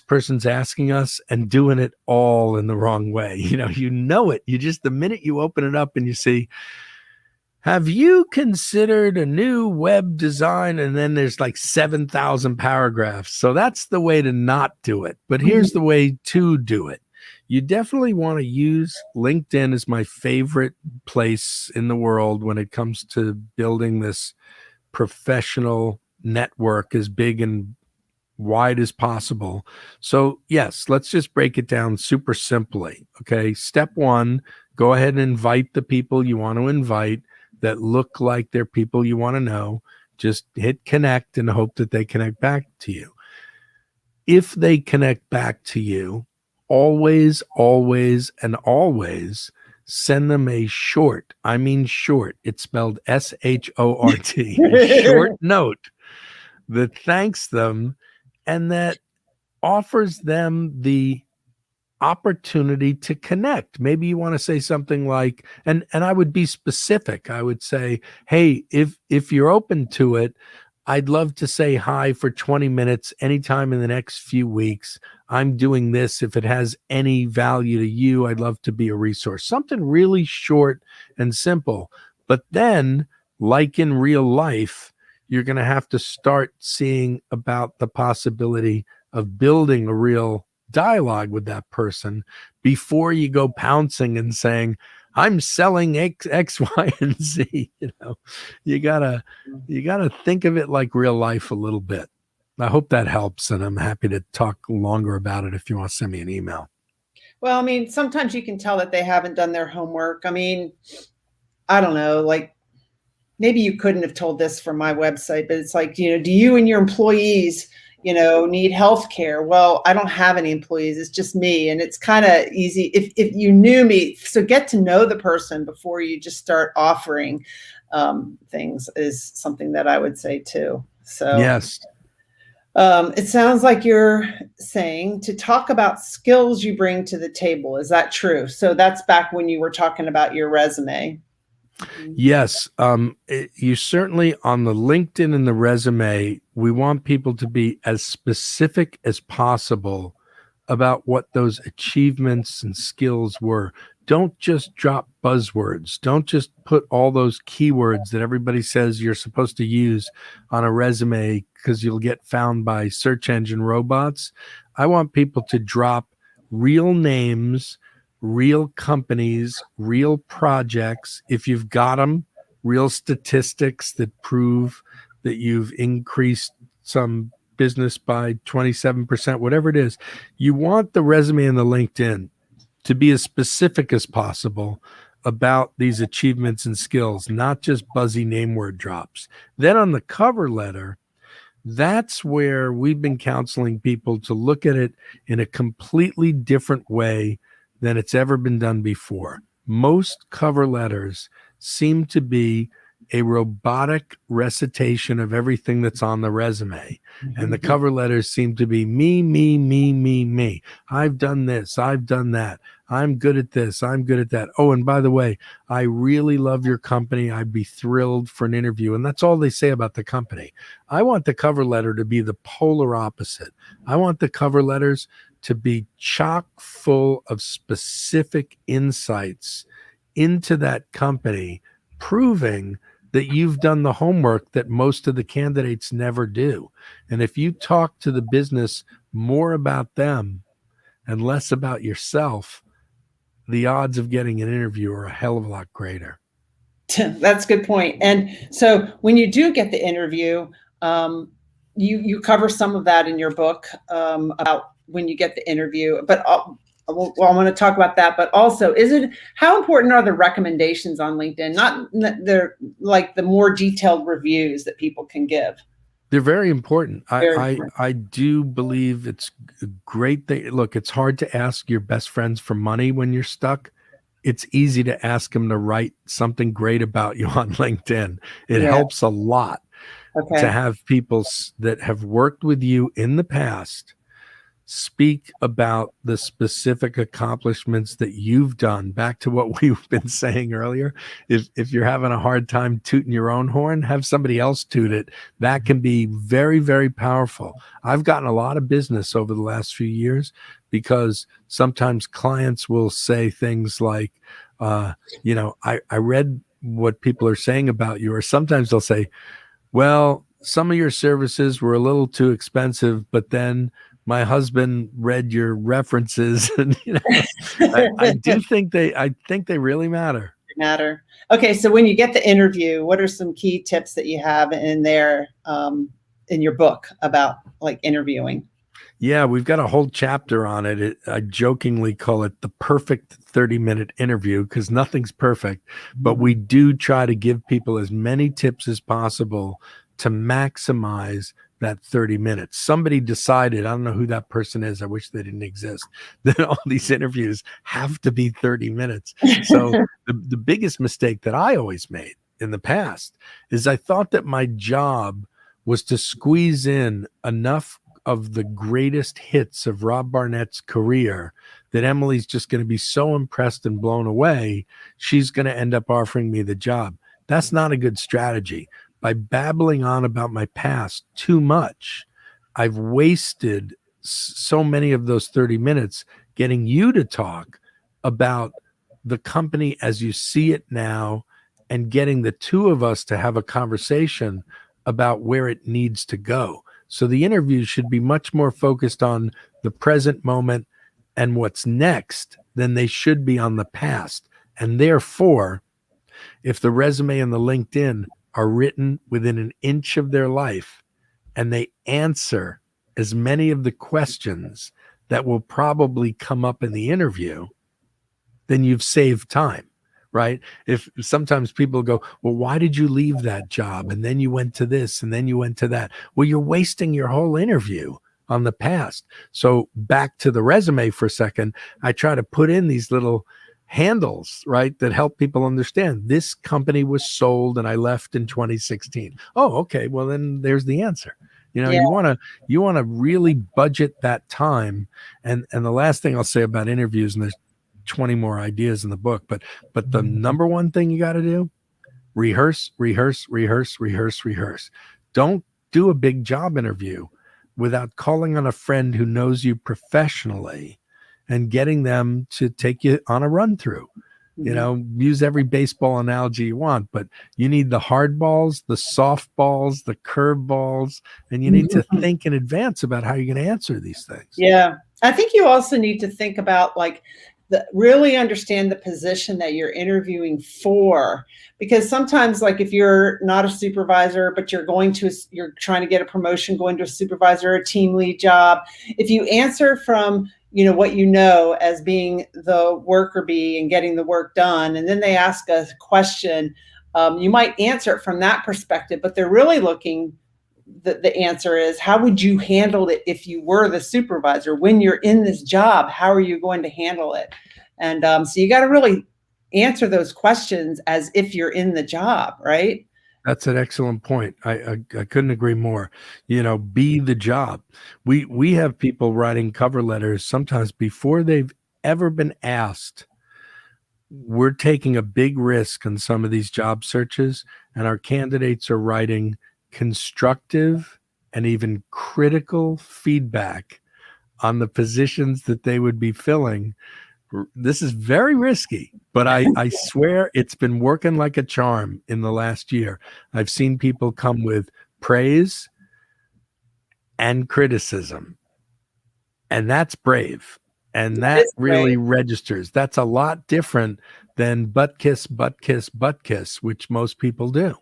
S2: person's asking us and doing it all in the wrong way. You know it. You just the minute you open it up and you see, have you considered a new web design? And then there's like 7,000 paragraphs. So that's the way to not do it. But here's the way to do it. You definitely want to use LinkedIn as my favorite place in the world when it comes to building this professional network as big and wide as possible. So yes, let's just break it down super simply. Okay. Step one, go ahead and invite the people you want to invite that look like they're people you want to know. Just hit connect and hope that they connect back to you. If they connect back to you, always, always, and always send them a short. I mean short. It's spelled SHORT. A short note that thanks them and that offers them the opportunity to connect. Maybe you want to say something like, and I would be specific. I would say, hey, if you're open to it, I'd love to say hi for 20 minutes anytime in the next few weeks. I'm doing this. If it has any value to you, I'd love to be a resource. Something really short and simple. But then, like in real life, you're going to have to start seeing about the possibility of building a real dialogue with that person before you go pouncing and saying, I'm selling X, Y, and Z. You gotta think of it like real life a little bit. I hope that helps, and I'm happy to talk longer about it if you want to send me an email.
S1: Well, I mean, sometimes you can tell that they haven't done their homework. I mean, I don't know, like maybe you couldn't have told this from my website, but it's like, do you and your employees, need health care? Well, I don't have any employees. It's just me. And it's kind of easy if you knew me. So get to know the person before you just start offering things is something that I would say too. So
S2: yes.
S1: It sounds like you're saying to talk about skills you bring to the table. Is that true? So that's back when you were talking about your resume.
S2: Yes. You certainly on the LinkedIn and the resume, we want people to be as specific as possible about what those achievements and skills were. Don't just drop buzzwords. Don't just put all those keywords that everybody says you're supposed to use on a resume because you'll get found by search engine robots. I want people to drop real names, real companies, real projects. If you've got them, real statistics that prove that you've increased some business by 27%, whatever it is. You want the resume and the LinkedIn to be as specific as possible about these achievements and skills, not just buzzy name word drops. Then on the cover letter, that's where we've been counseling people to look at it in a completely different way than it's ever been done before. Most cover letters seem to be a robotic recitation of everything that's on the resume. And the cover letters seem to be me, me, me, me, me. I've done this. I've done that. I'm good at this. I'm good at that. Oh, and by the way, I really love your company. I'd be thrilled for an interview. And that's all they say about the company. I want the cover letter to be the polar opposite. I want the cover letters to be chock full of specific insights into that company, proving that you've done the homework that most of the candidates never do. And if you talk to the business more about them and less about yourself, the odds of getting an interview are a hell of a lot greater.
S1: That's a good point. And so when you do get the interview, you cover some of that in your book about when you get the interview, but I want to talk about that, but also how important are the recommendations on LinkedIn? Not they're like the more detailed reviews that people can give.
S2: They're very important. I do believe it's a great thing. Look, it's hard to ask your best friends for money when you're stuck. It's easy to ask them to write something great about you on LinkedIn. It helps a lot.
S1: Okay.
S2: to have people that have worked with you in the past speak about the specific accomplishments that you've done. Back to what we've been saying earlier, if you're having a hard time tooting your own horn, have somebody else toot it. That can be very, very powerful. I've gotten a lot of business over the last few years because sometimes clients will say things like, I read what people are saying about you, or sometimes they'll say, well, some of your services were a little too expensive, but then my husband read your references, and I think they really matter.
S1: Okay, so when you get the interview, what are some key tips that you have in there in your book about like interviewing?
S2: Yeah, we've got a whole chapter on it. I jokingly call it the perfect 30-minute interview because nothing's perfect, but we do try to give people as many tips as possible to maximize that 30 minutes. Somebody decided, I don't know who that person is, I wish they didn't exist, that all these interviews have to be 30 minutes. So the biggest mistake that I always made in the past is I thought that my job was to squeeze in enough of the greatest hits of Rob Barnett's career that Emily's just going to be so impressed and blown away, she's going to end up offering me the job. That's not a good strategy. By babbling on about my past too much, I've wasted so many of those 30 minutes getting you to talk about the company as you see it now and getting the two of us to have a conversation about where it needs to go. So the interviews should be much more focused on the present moment and what's next than they should be on the past. And therefore, if the resume and the LinkedIn are written within an inch of their life and they answer as many of the questions that will probably come up in the interview, then you've saved time. Right? If sometimes people go, well, why did you leave that job? And then you went to this and then you went to that. Well, you're wasting your whole interview on the past. So back to the resume for a second, I try to put in these little handles, right, that help people understand this company was sold and I left in 2016. Oh, okay. Well, then there's the answer. You want to really budget that time. And the last thing I'll say about interviews, and there's 20 more ideas in the book, but the number one thing you got to do, rehearse. Don't do a big job interview without calling on a friend who knows you professionally and getting them to take you on a run through. Use every baseball analogy you want, but you need the hard balls, the soft balls, the curve balls, and you need to think in advance about how you're going to answer these things.
S1: Yeah. I think you also need to think about really understand the position that you're interviewing for, because sometimes if you're not a supervisor, but you're trying to get a promotion, going to a supervisor or a team lead job, if you answer from what as being the worker bee and getting the work done, and then they ask a question, you might answer it from that perspective, but they're really looking. The answer is, how would you handle it if you were the supervisor when you're in this job? How are you going to handle it? And so you got to really answer those questions as if you're in the job, right?
S2: That's an excellent point. I couldn't agree more. Be the job. We have people writing cover letters sometimes before they've ever been asked. We're taking a big risk on some of these job searches, and our candidates are writing constructive and even critical feedback on the positions that they would be filling. This is very risky, but I swear it's been working like a charm in the last year. I've seen people come with praise and criticism, and that's brave. And that really registers. That's a lot different than butt kiss, which most people do.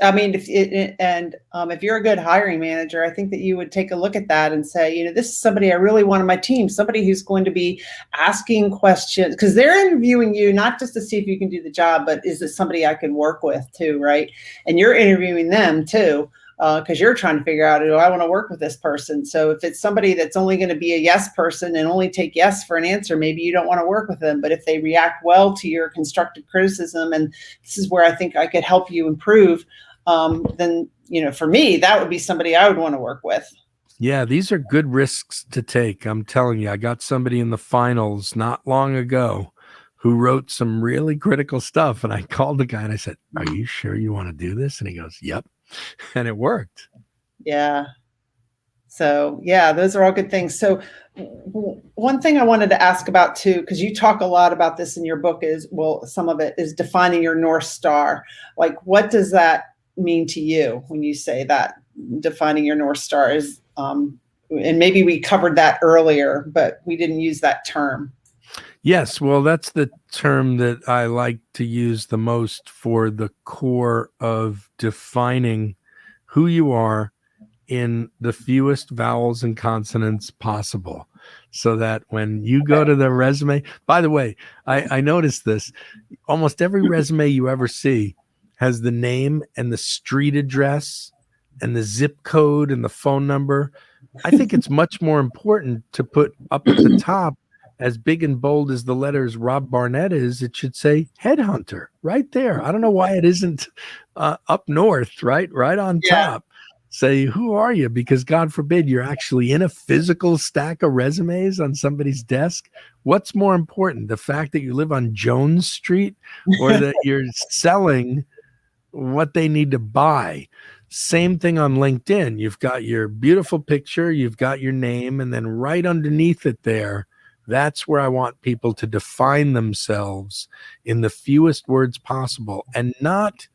S1: I mean, if you're a good hiring manager, I think that you would take a look at that and say, this is somebody I really want on my team, somebody who's going to be asking questions, because they're interviewing you not just to see if you can do the job, but is it somebody I can work with too, right? And you're interviewing them too, because you're trying to figure out, do I want to work with this person? So if it's somebody that's only going to be a yes person and only take yes for an answer, maybe you don't want to work with them. But if they react well to your constructive criticism, and this is where I think I could help you improve, then for me, that would be somebody I would want to work with.
S2: Yeah, these are good risks to take. I'm telling you, I got somebody in the finals not long ago who wrote some really critical stuff. And I called the guy and I said, "Are you sure you want to do this?" And he goes, "Yep." And it worked.
S1: Yeah. So yeah, those are all good things. So one thing I wanted to ask about too, because you talk a lot about this in your book, is, well, some of it is defining your North Star. Like, what does that mean to you when you say that defining your North Star is, and maybe we covered that earlier, but we didn't use that term.
S2: Yes, well, that's the term that I like to use the most for the core of defining who you are in the fewest vowels and consonants possible, so that when you go to the resume, by the way, I noticed this, almost every resume you ever see has the name and the street address and the zip code and the phone number. I think it's much more important to put up at the top, as big and bold as the letters Rob Barnett is, it should say Headhunter right there. I don't know why it isn't up north, right on top. Say, who are you? Because God forbid you're actually in a physical stack of resumes on somebody's desk. What's more important, the fact that you live on Jones Street or that you're selling what they need to buy? Same thing on LinkedIn. You've got your beautiful picture, you've got your name, and then right underneath it there, that's where I want people to define themselves in the fewest words possible, and not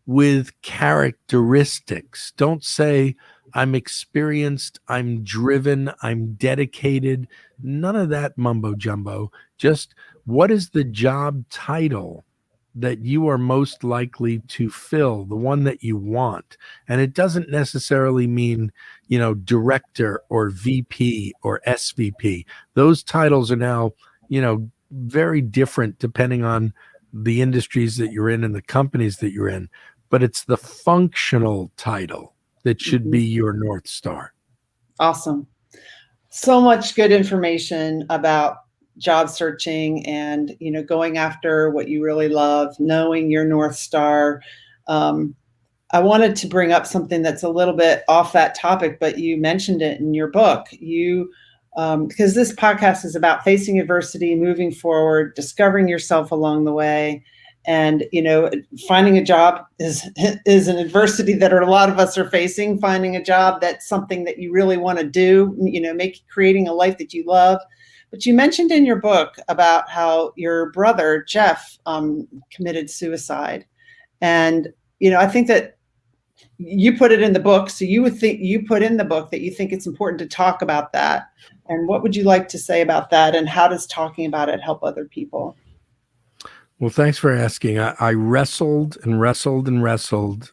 S2: with characteristics. Don't say, "I'm experienced, I'm driven, I'm dedicated." None of that mumbo jumbo. Just, what is the job title that you are most likely to fill, the one that you want? And it doesn't necessarily mean, director or VP or SVP. Those titles are now, very different depending on the industries that you're in and the companies that you're in. But it's the functional title that should be your North Star.
S1: Awesome. So much good information about job searching and, going after what you really love, knowing your North Star. I wanted to bring up something that's a little bit off that topic, but you mentioned it in your book. Because this podcast is about facing adversity, moving forward, discovering yourself along the way. And, finding a job is an adversity that a lot of us are facing. Finding a job that's something that you really want to do, creating a life that you love. But you mentioned in your book about how your brother, Jeff, committed suicide. And, I think that you put it in the book. So you put in the book that you think it's important to talk about that. And what would you like to say about that? And how does talking about it help other people?
S2: Well, thanks for asking. I wrestled and wrestled and wrestled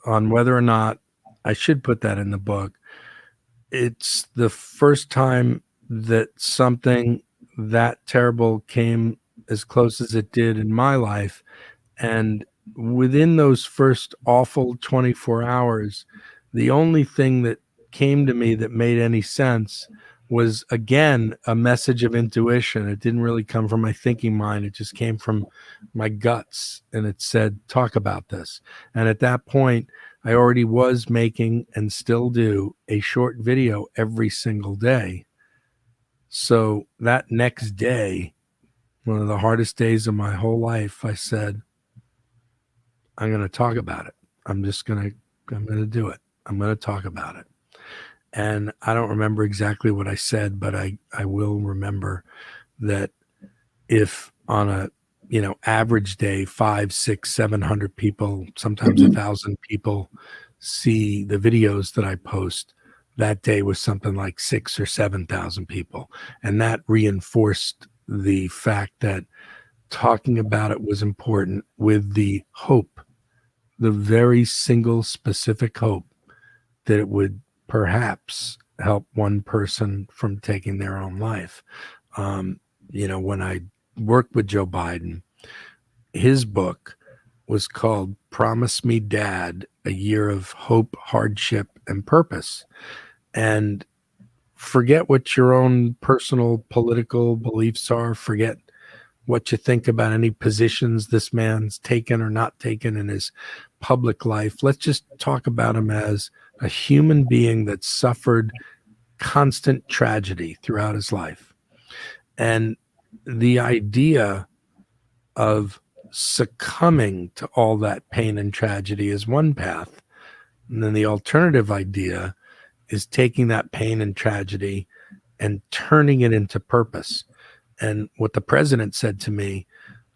S2: on whether or not I should put that in the book. It's the first time that something that terrible came as close as it did in my life. And within those first awful 24 hours, the only thing that came to me that made any sense was, again, a message of intuition. It didn't really come from my thinking mind. It just came from my guts. And it said, talk about this. And at that point, I already was making, and still do, a short video every single day. So that next day, one of the hardest days of my whole life, I said, I'm going to talk about it. I'm going to do it. I'm going to talk about it. And I don't remember exactly what I said, but I will remember that if on a, average day, 500, 600, 700 people, sometimes 1,000 people see the videos that I post, that day was something like 6,000 or 7,000 people. And that reinforced the fact that talking about it was important, with the hope, the very single specific hope, that it would perhaps help one person from taking their own life. When I worked with Joe Biden, his book was called Promise Me, Dad, A Year of Hope, Hardship, and Purpose. And forget what your own personal political beliefs are. Forget what you think about any positions this man's taken or not taken in his public life. Let's just talk about him as a human being that suffered constant tragedy throughout his life. And the idea of succumbing to all that pain and tragedy is one path. And then the alternative idea is taking that pain and tragedy and turning it into purpose. And what the president said to me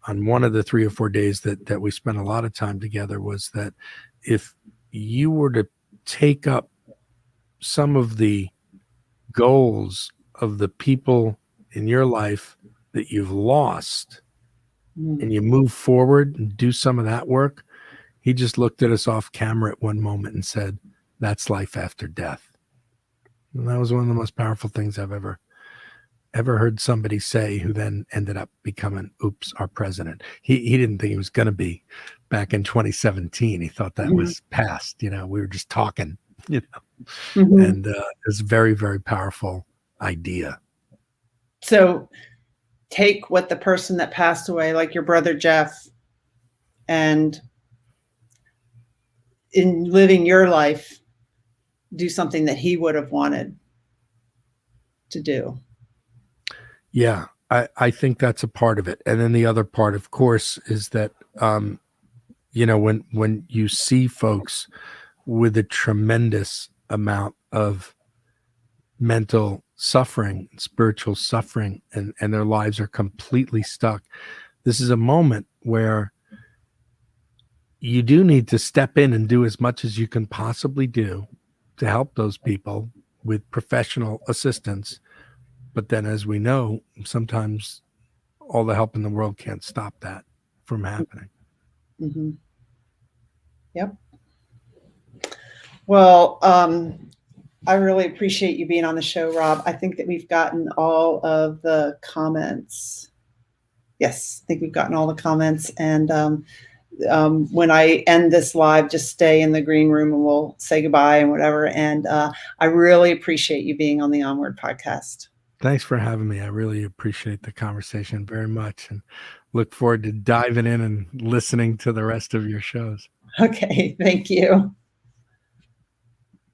S2: on one of the 3 or 4 days that we spent a lot of time together was that if you were to take up some of the goals of the people in your life that you've lost and you move forward and do some of that work, he just looked at us off camera at one moment and said, that's life after death. And that was one of the most powerful things I've ever heard somebody say, who then ended up becoming, our president. He didn't think he was going to be back in 2017. He thought that was past, we were just talking, and it's a very, very powerful idea.
S1: So take what the person that passed away, like your brother Jeff, and in living your life, do something that he would have wanted to do.
S2: Yeah, I think that's a part of it. And then the other part, of course, is that, when you see folks with a tremendous amount of mental suffering, spiritual suffering, and their lives are completely stuck, this is a moment where you do need to step in and do as much as you can possibly do to help those people with professional assistance. But then, as we know, sometimes all the help in the world can't stop that from happening.
S1: Mm-hmm. Yep. Well, I really appreciate you being on the show, Rob. I think that we've gotten all of the comments. Yes, I think we've gotten all the comments. And when I end this live, just stay in the green room and we'll say goodbye and whatever. And I really appreciate you being on the Onward podcast.
S2: Thanks for having me. I really appreciate the conversation very much and look forward to diving in and listening to the rest of your shows.
S1: Okay, thank you.